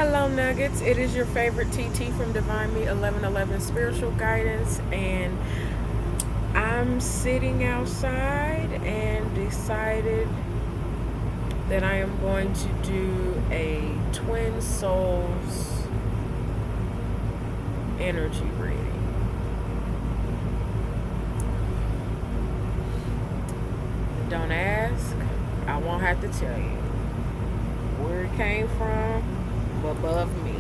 Hello, Nuggets. It is your favorite TT from Divine Me 1111 Spiritual Guidance, and I'm sitting outside and decided that I am going to do a Twin Souls energy reading. Don't ask, I won't have to tell you where it came from above me.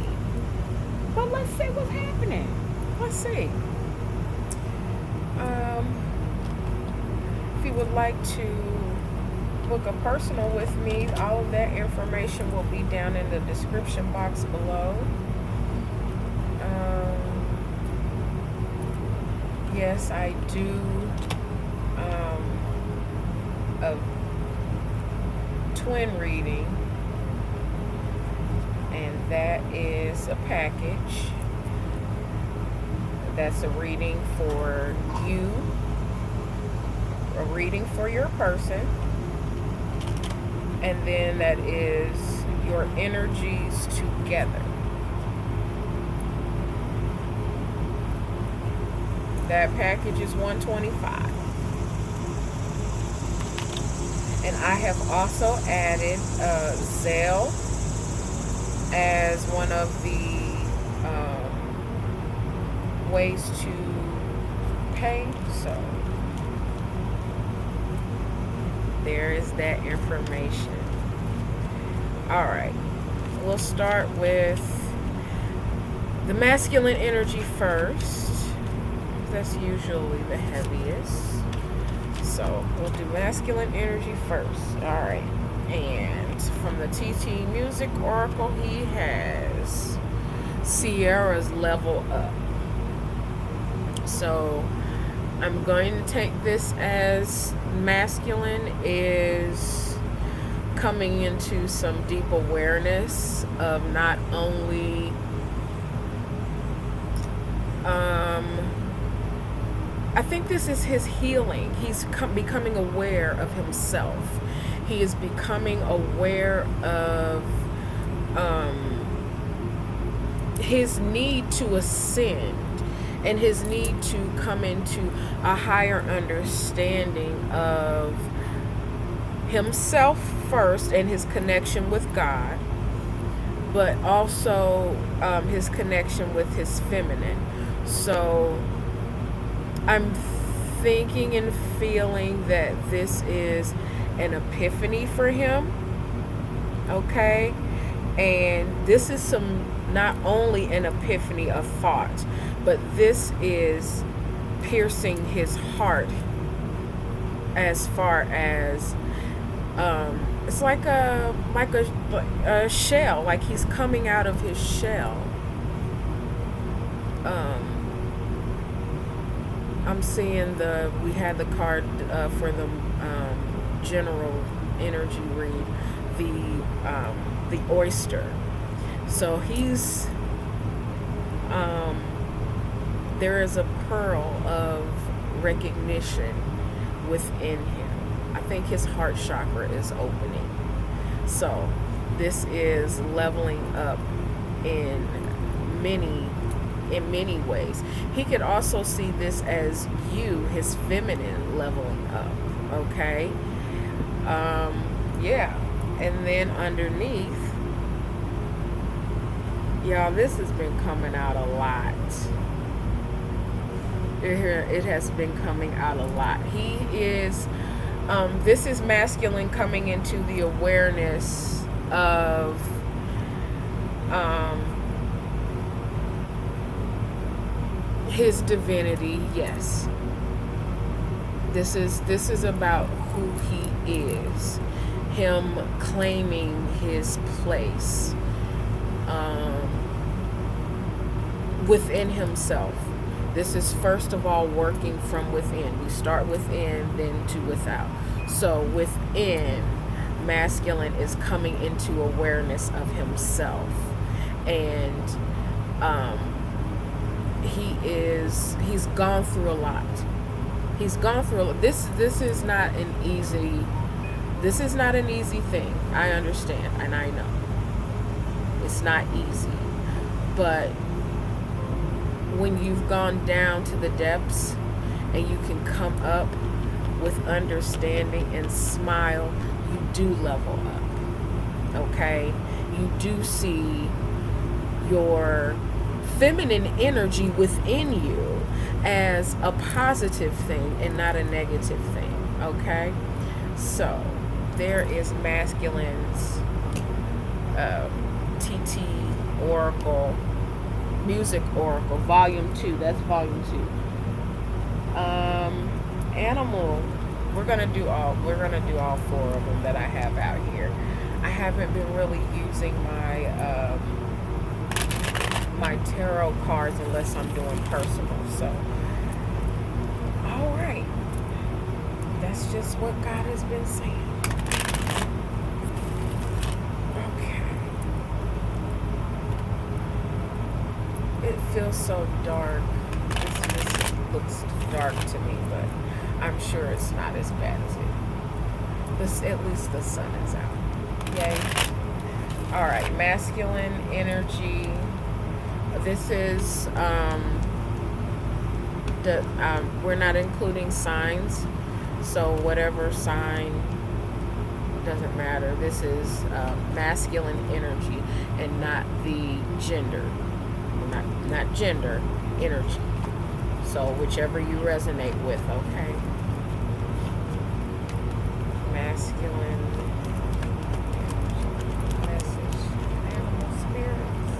But let's see what's happening. Let's see. If you would like to book a personal with me, all of that information will be down in the description box below. Yes, I do a twin reading, and that is a package. That's a reading for you, a reading for your person, and then that is your energies together. That package is $125. And I have also added Zelle as one of the ways to pay. So there is that information. All right, we'll start with the masculine energy first. That's usually the heaviest. So we'll do masculine energy first. All right. And from the TT Music Oracle, he has Sierra's Level Up. So I'm going to take this as masculine is coming into some deep awareness of not only I think this is his healing. He's becoming aware of himself. He is becoming aware of his need to ascend and his need to come into a higher understanding of himself first and his connection with God, but also his connection with his feminine. So I'm thinking and feeling that this is an epiphany for him, okay? And this is not only an epiphany of thought, but this is piercing his heart as far as it's like a shell, like he's coming out of his shell. I'm seeing we had the card for the general energy read, the oyster. So he's there is a pearl of recognition within him. I think his heart chakra is opening. So this is leveling up in many ways. He could also see this as you, his feminine, leveling up. Okay. Yeah. And then underneath, y'all, this has been coming out a lot. It has been coming out a lot. He is this is masculine coming into the awareness of his divinity. Yes, this is about who he is, him claiming his place within himself. This is first of all working from within. We start within, then to without. So within, masculine is coming into awareness of himself, and he's gone through a lot. He's gone through a lot. This is not an easy thing. I understand and I know. it's not easy. But when you've gone down to the depths and you can come up with understanding and smile, you do level up. Okay? You do see your feminine energy within you as a positive thing and not a negative thing. Okay? So, there is Masculine's TT Oracle, Music Oracle, Volume 2. That's Volume 2. Animal, we're gonna do all 4 of them that I have out here. I haven't been really using my tarot cards unless I'm doing personal. So, all right, that's just what God has been saying. Okay, it feels so dark. This looks dark to me, but I'm sure it's not as bad as it. At least the sun is out. Yay. All right, masculine energy. This is we're not including signs, so whatever sign, doesn't matter. This is masculine energy and not the gender, not gender energy. So whichever you resonate with, okay. Masculine message, animal spirits.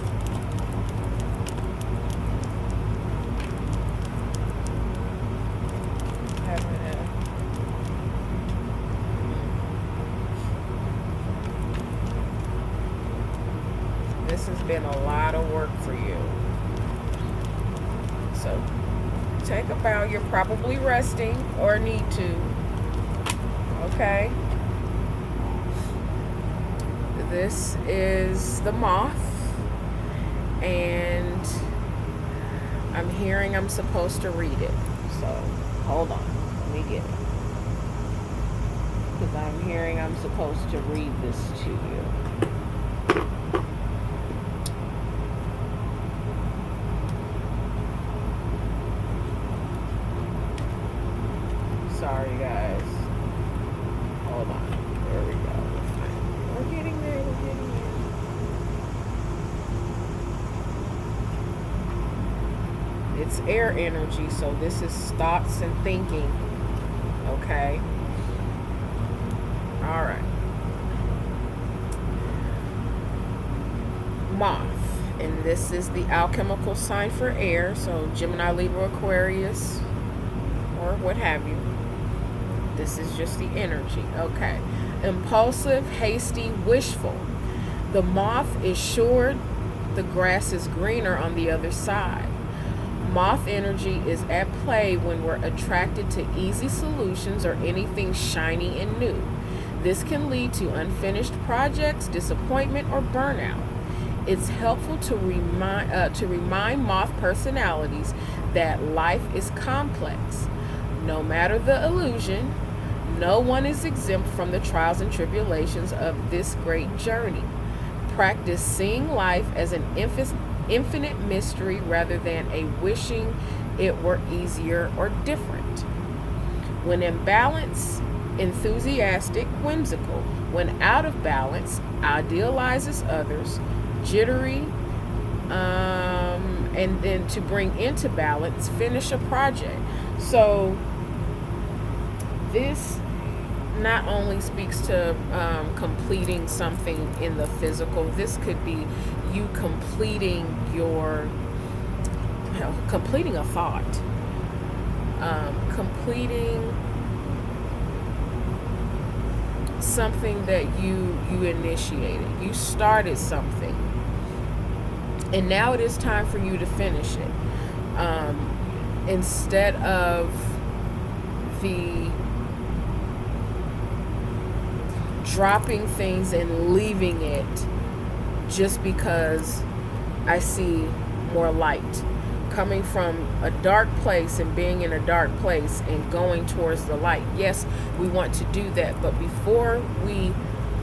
This has been a lot of work for you. So take a bow. You're probably resting or need to. Okay. This is the moth, and I'm hearing I'm supposed to read it. So hold on, let me get it, because I'm hearing I'm supposed to read this to you. Sorry, guys. Hold on. There we go. We're getting there. It's air energy, so this is thoughts and thinking. Okay? All right. Moth. And this is the alchemical sign for air, so Gemini, Libra, Aquarius, or what have you. This is just the energy. Okay. Impulsive, hasty, wishful. The moth is sure the grass is greener on the other side. Moth energy is at play when we're attracted to easy solutions or anything shiny and new. This can lead to unfinished projects, disappointment, or burnout. It's helpful to remind moth personalities that life is complex. No matter the illusion, no one is exempt from the trials and tribulations of this great journey. Practice seeing life as an infinite mystery rather than a wishing it were easier or different. When in balance, enthusiastic, whimsical. When out of balance, idealizes others, jittery, and then to bring into balance, finish a project. So this not only speaks to completing something in the physical. This could be you completing completing a thought, completing something that you initiated. You started something, and now it is time for you to finish it. Instead of the dropping things and leaving it just because I see more light. Coming from a dark place and being in a dark place and going towards the light. Yes, we want to do that, but before we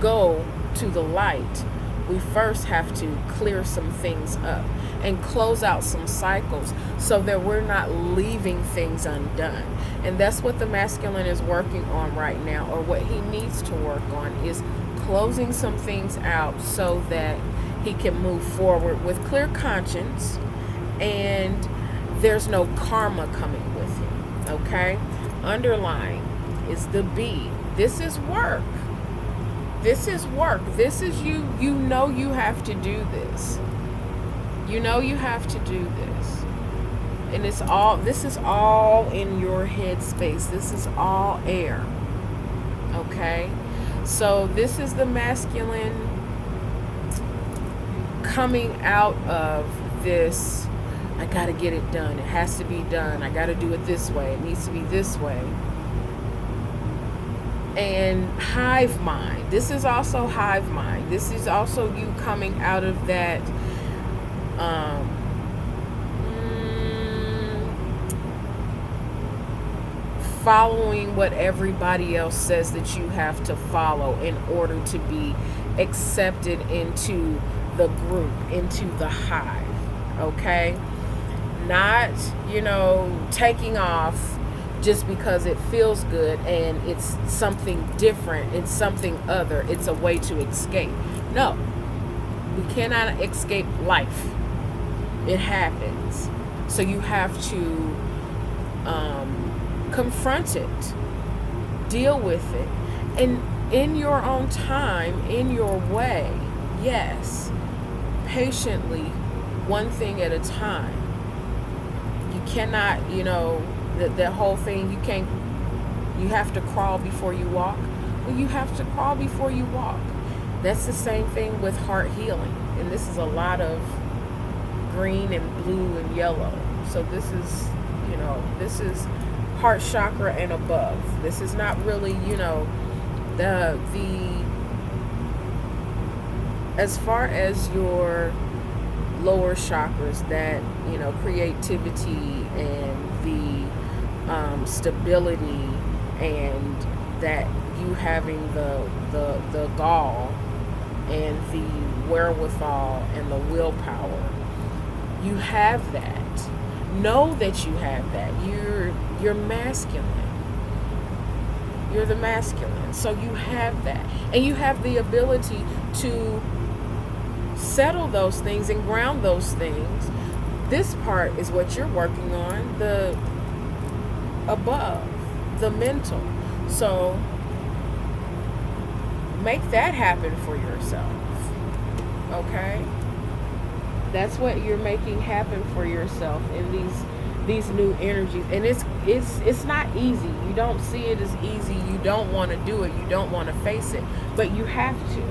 go to the light, we first have to clear some things up and close out some cycles so that we're not leaving things undone. And that's what the masculine is working on right now, or what he needs to work on, is closing some things out so that he can move forward with clear conscience, and there's no karma coming with him. Okay? Underlying is the B. This is work. This is work. This is you. You know you have to do this. You know you have to do this. And this is all in your head space. This is all air. Okay? So this is the masculine coming out of this, I gotta get it done. It has to be done. I gotta do it this way. It needs to be this way. And hive mind. This is also hive mind. This is also you coming out of that following what everybody else says that you have to follow in order to be accepted into the group, into the hive. Okay? Not, taking off just because it feels good and it's something different, it's something other, it's a way to escape. No, we cannot escape life. It happens. So you have to confront it, deal with it, and in your own time, in your way. Yes, patiently, one thing at a time. You cannot, that whole thing, you have to crawl before you walk. Well, you have to crawl before you walk. That's the same thing with heart healing. And this is a lot of green and blue and yellow. So this is heart chakra and above. This is not really, the as far as your lower chakras, that creativity and the stability, and that you having the gall and the wherewithal and the willpower. You have that. Know that you have that. You're masculine. You're the masculine. So you have that. And you have the ability to settle those things and ground those things. This part is what you're working on, the above, the mental. So make that happen for yourself. Okay? That's what you're making happen for yourself in these new energies. And it's not easy. You don't see it as easy. You don't want to do it. You don't want to face it. But you have to.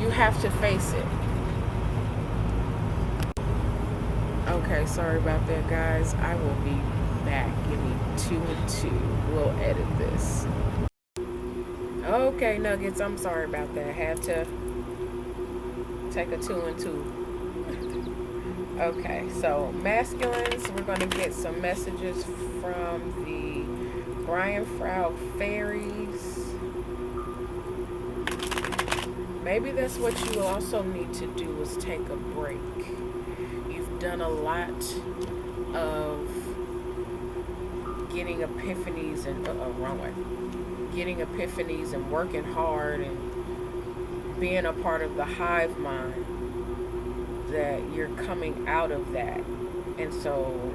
You have to face it. Okay, sorry about that, guys. I will be back. Give me 2 and 2. We'll edit this. Okay, Nuggets, I'm sorry about that. I had to take a 2 and 2. Okay, so masculines, we're going to get some messages from the Brian Froud fairies. Maybe that's what you also need to do, is take a break. You've done a lot of getting epiphanies and getting epiphanies and working hard and being a part of the hive mind, that you're coming out of that. And so,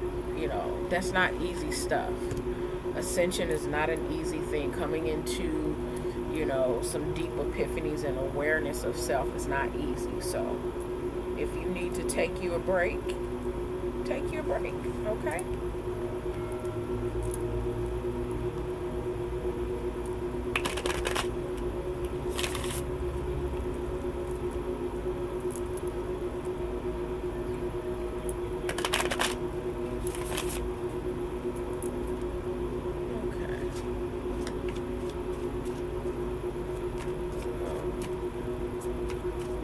that's not easy stuff. Ascension is not an easy thing. Coming into, some deep epiphanies and awareness of self is not easy. So if you need to take you a break, take you a break, okay?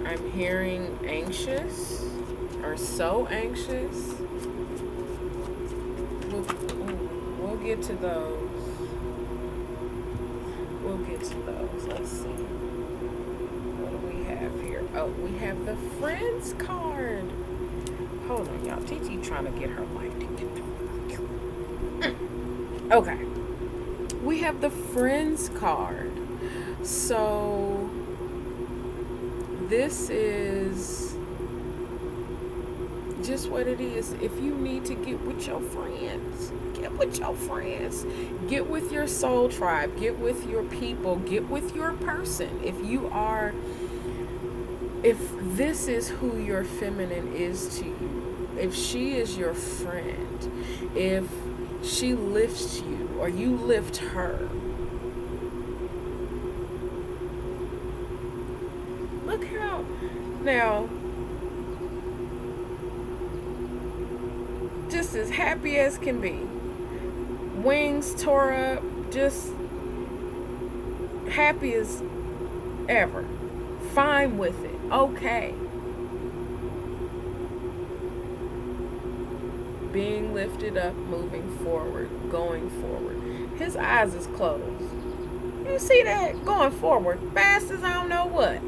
I'm hearing anxious, or so anxious. We'll get to those. We'll get to those. Let's see. What do we have here? Oh, we have the friends card. Hold on, y'all. TT trying to get her life together. Okay. We have the friends card. So this is just what it is. If you need to get with your friends, get with your friends. Get with your soul tribe. Get with your people. Get with your person. If this is who your feminine is to you, if she is your friend, if she lifts you or you lift her, look how now, just as happy as can be, wings tore up, just happy as ever, fine with it, okay, being lifted up, moving forward, going forward. His eyes is closed. You see that? Going forward fast as I don't know what.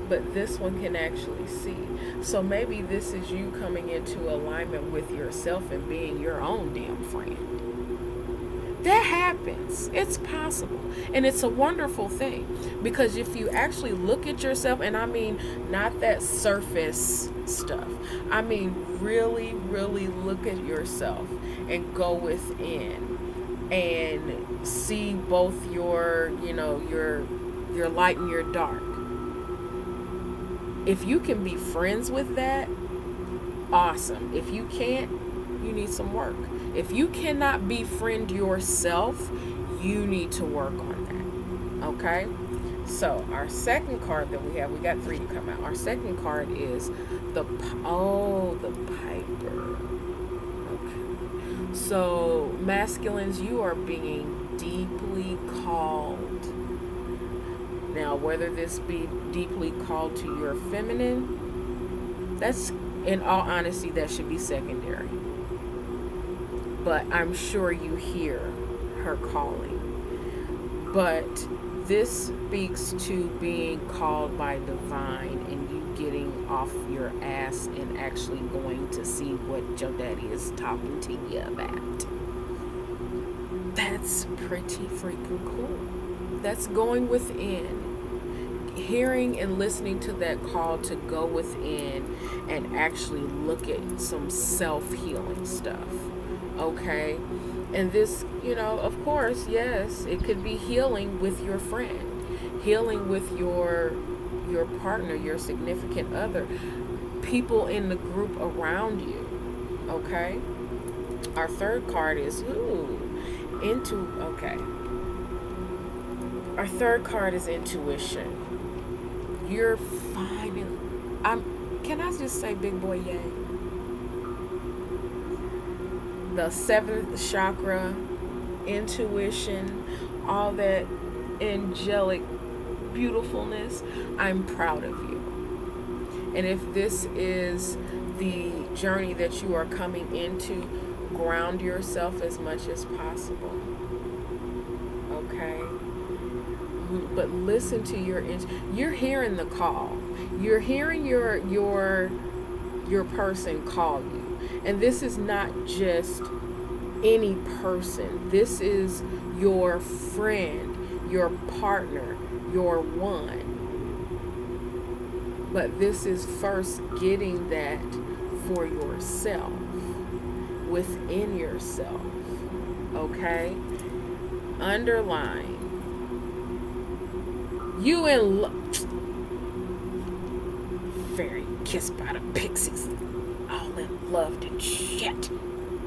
But this one can actually see. So maybe this is you coming into alignment with yourself and being your own damn friend. That happens. It's possible. And it's a wonderful thing. Because if you actually look at yourself, and I mean not that surface stuff, I mean really, really look at yourself and go within and see both your light and your dark. If you can be friends with that, awesome. If you can't, you need some work. If you cannot befriend yourself, you need to work on that. Okay? So our second card that we got 3 to come out. Our second card is the Piper. Okay. So masculines, you are being deeply called. Now, whether this be deeply called to your feminine, that's, in all honesty, that should be secondary. But I'm sure you hear her calling. But this speaks to being called by divine and you getting off your ass and actually going to see what your daddy is talking to you about. That's pretty freaking cool. That's going within. Hearing and listening to that call to go within and actually look at some self-healing stuff. Okay? And this, of course, yes, it could be healing with your friend, healing with your partner, your significant other, people in the group around you. Okay? Our third card is Our third card is intuition. You're finding, can I just say big boy yay? The 7th chakra, intuition, all that angelic beautifulness, I'm proud of you. And if this is the journey that you are coming into, ground yourself as much as possible. Okay? But listen to you're hearing the call. You're hearing your person call you. And this is not just any person. This is your friend, your partner, your one. But this is first getting that for yourself, within yourself. Okay? Underline. You in love. Fairy kissed by the pixies. All in love and shit.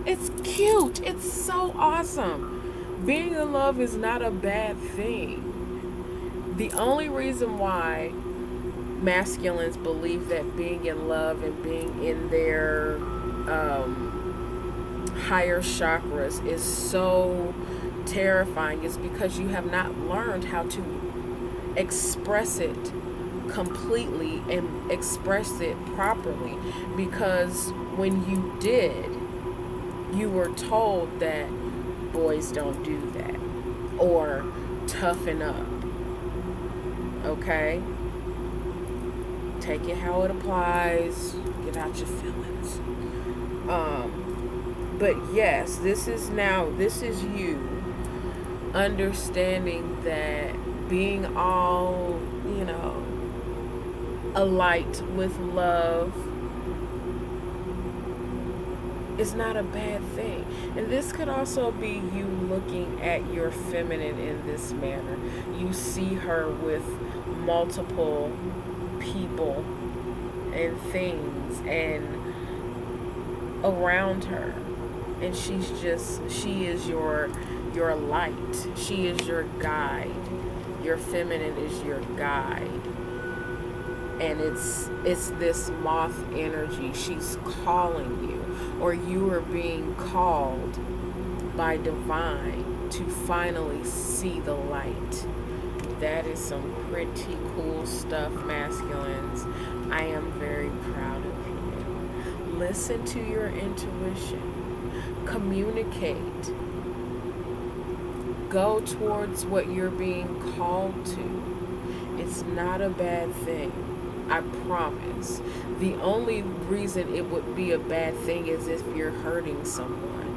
It's cute. It's so awesome. Being in love is not a bad thing. The only reason why masculines believe that being in love and being in their higher chakras is so terrifying is because you have not learned how to express it completely and express it properly, because when you did, you were told that boys don't do that or toughen up. Okay? take it how it applies. Get out your feelings. But yes, this is you understanding that being all, alight with love is not a bad thing. And this could also be you looking at your feminine in this manner. You see her with multiple people and things and around her, and she is your light. She is your guide. Your feminine is your guide, and it's this moth energy. She's calling you, or you are being called by divine to finally see the light. That is some pretty cool stuff, masculines. I am very proud of you. Listen to your intuition. Communicate. Go towards what you're being called to. It's not a bad thing. I promise. The only reason it would be a bad thing is if you're hurting someone.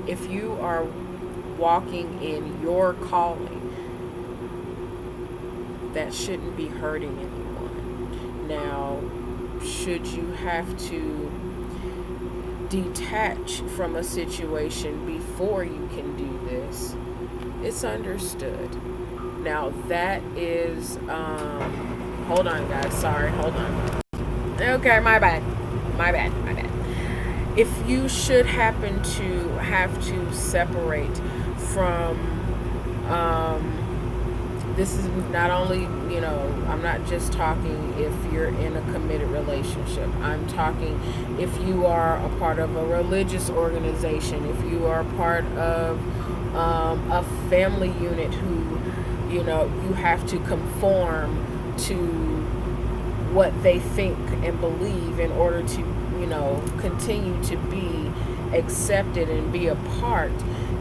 If you are walking in your calling, that shouldn't be hurting anyone. Now, should you have to detach from a situation before you can do this, it's understood. Now, that is, hold on, guys. Sorry, hold on. Okay, my bad. If you should happen to have to separate from, this is not only, I'm not just talking if you're in a committed relationship. I'm talking if you are a part of a religious organization, if you are a part of a family unit who, you have to conform to what they think and believe in order to, continue to be accepted and be a part,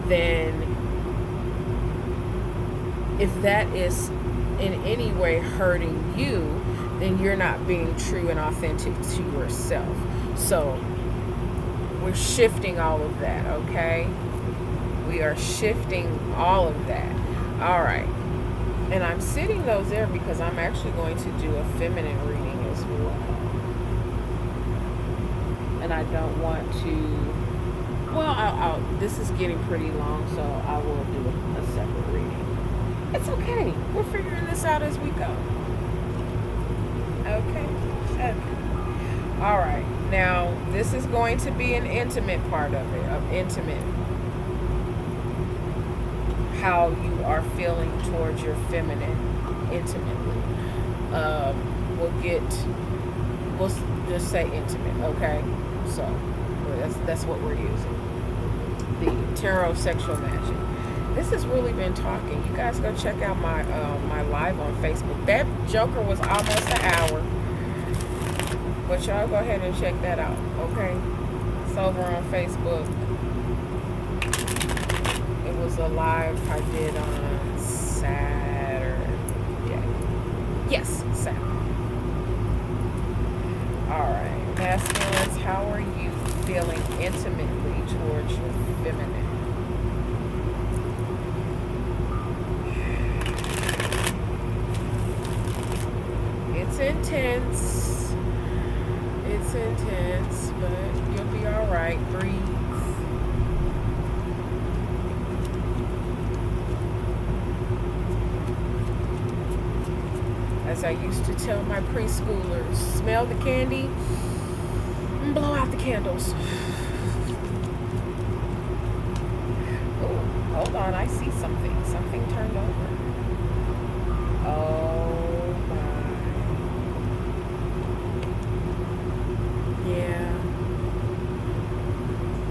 then if that is in any way hurting you, then you're not being true and authentic to yourself. So we're shifting all of that, okay? We are shifting all of that. All right. And I'm sitting those there because I'm actually going to do a feminine reading as well. And I don't want to, well, this is getting pretty long, so I will do a separate reading. It's okay. We're figuring this out as we go. Okay. All right. Now, this is going to be an intimate part of it, how you are feeling towards your feminine intimately. We'll just say intimate, okay? So, that's what we're using. The Tarot Sexual Magic. This has really been talking. You guys go check out my live on Facebook. That joker was almost an hour. But y'all go ahead and check that out, okay? It's over on Facebook. It was a live I did on Saturday. Yes, Saturday. Alright, masculines, how are you feeling intimately towards your feminine? It's intense, but you'll be alright. Breathe. As I used to tell my preschoolers, smell the candy and blow out the candles. Oh, hold on, I see something. Something turned over. Oh my. Yeah.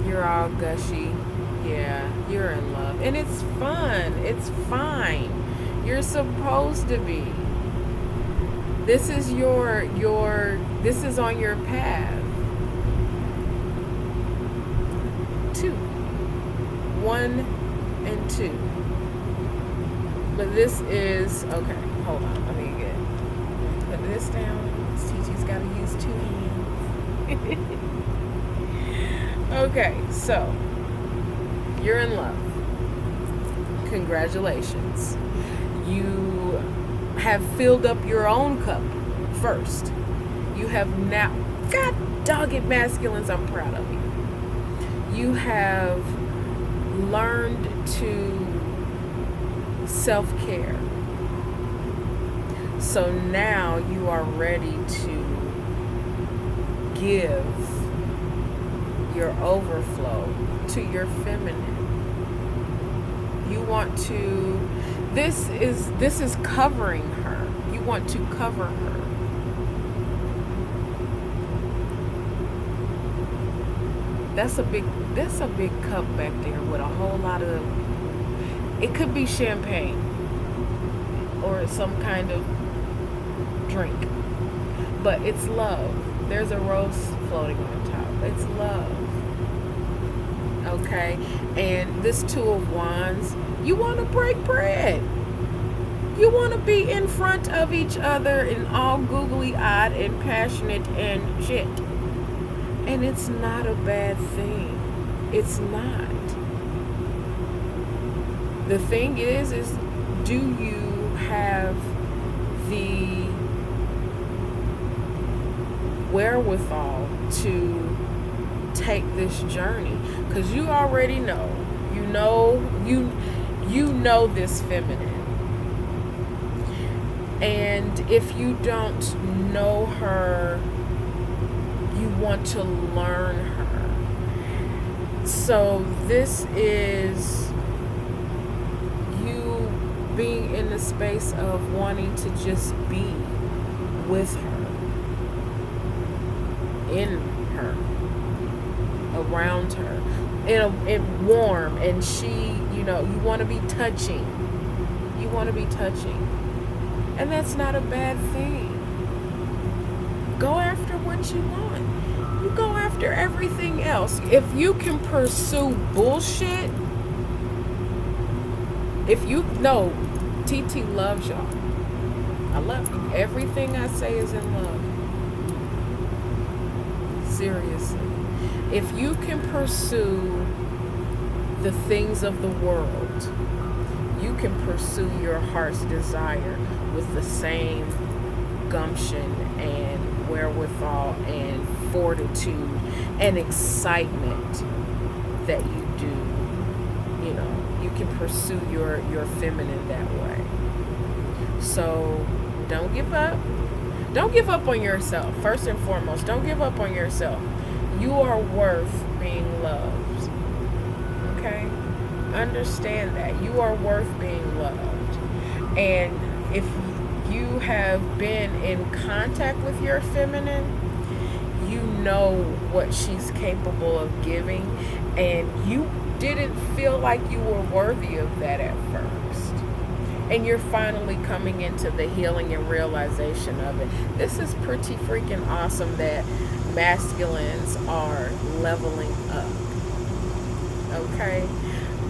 You're all gushy. Yeah, you're in love. And it's fun. It's fine. You're supposed to be. This is this is on your path. 2. 1 and 2. But this is, okay, hold on, let me put this down. TT's got to use 2 hands. Okay, so you're in love. Congratulations. You have filled up your own cup first. You have now, God dog it, masculines, I'm proud of you. You have learned to self-care. So now you are ready to give your overflow to your feminine. You want to, this is covering her. You want to cover her. That's a big cup back there with a whole lot of, it could be champagne or some kind of drink, but it's love. There's a rose floating on top. It's love. Okay? And this 2 of Wands, you want to break bread. You want to be in front of each other and all googly-eyed and passionate and shit. And it's not a bad thing. It's not. The thing is do you have the wherewithal to take this journey? Because you already know. You know this feminine. And if you don't know her, you want to learn her. So this is you being in the space of wanting to just be with her, in her, around her, in warm, and she, you want to be touching. You want to be touching. And that's not a bad thing. Go after what you want. You go after everything else. If you can pursue bullshit, no, TT loves y'all. I love you. Everything I say is in love. Seriously. If you can pursue the things of the world, you can pursue your heart's desire with the same gumption and wherewithal and fortitude and excitement that you do. You can pursue your feminine that way. So don't give up. Don't give up on yourself. First and foremost, don't give up on yourself. You are worth being loved. Okay? Understand that. You are worth being loved. And if you have been in contact with your feminine, you know what she's capable of giving, and you didn't feel like you were worthy of that at first. And you're finally coming into the healing and realization of it. This is pretty freaking awesome that masculines are leveling up. Okay?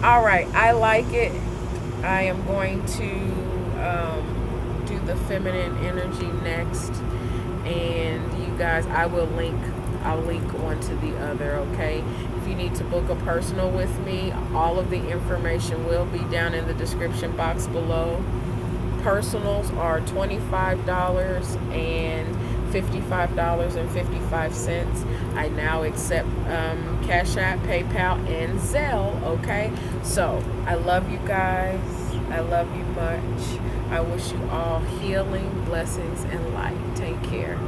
All right, I like it. I am going to do the feminine energy next, and you guys, I'll link one to the other. Okay, if you need to book a personal with me, all of the information will be down in the description box below. Personals are $25 and $55.55. I now accept Cash App, PayPal, and Zelle. Okay, so I love you guys. I love you much. I wish you all healing, blessings, and light. Take care.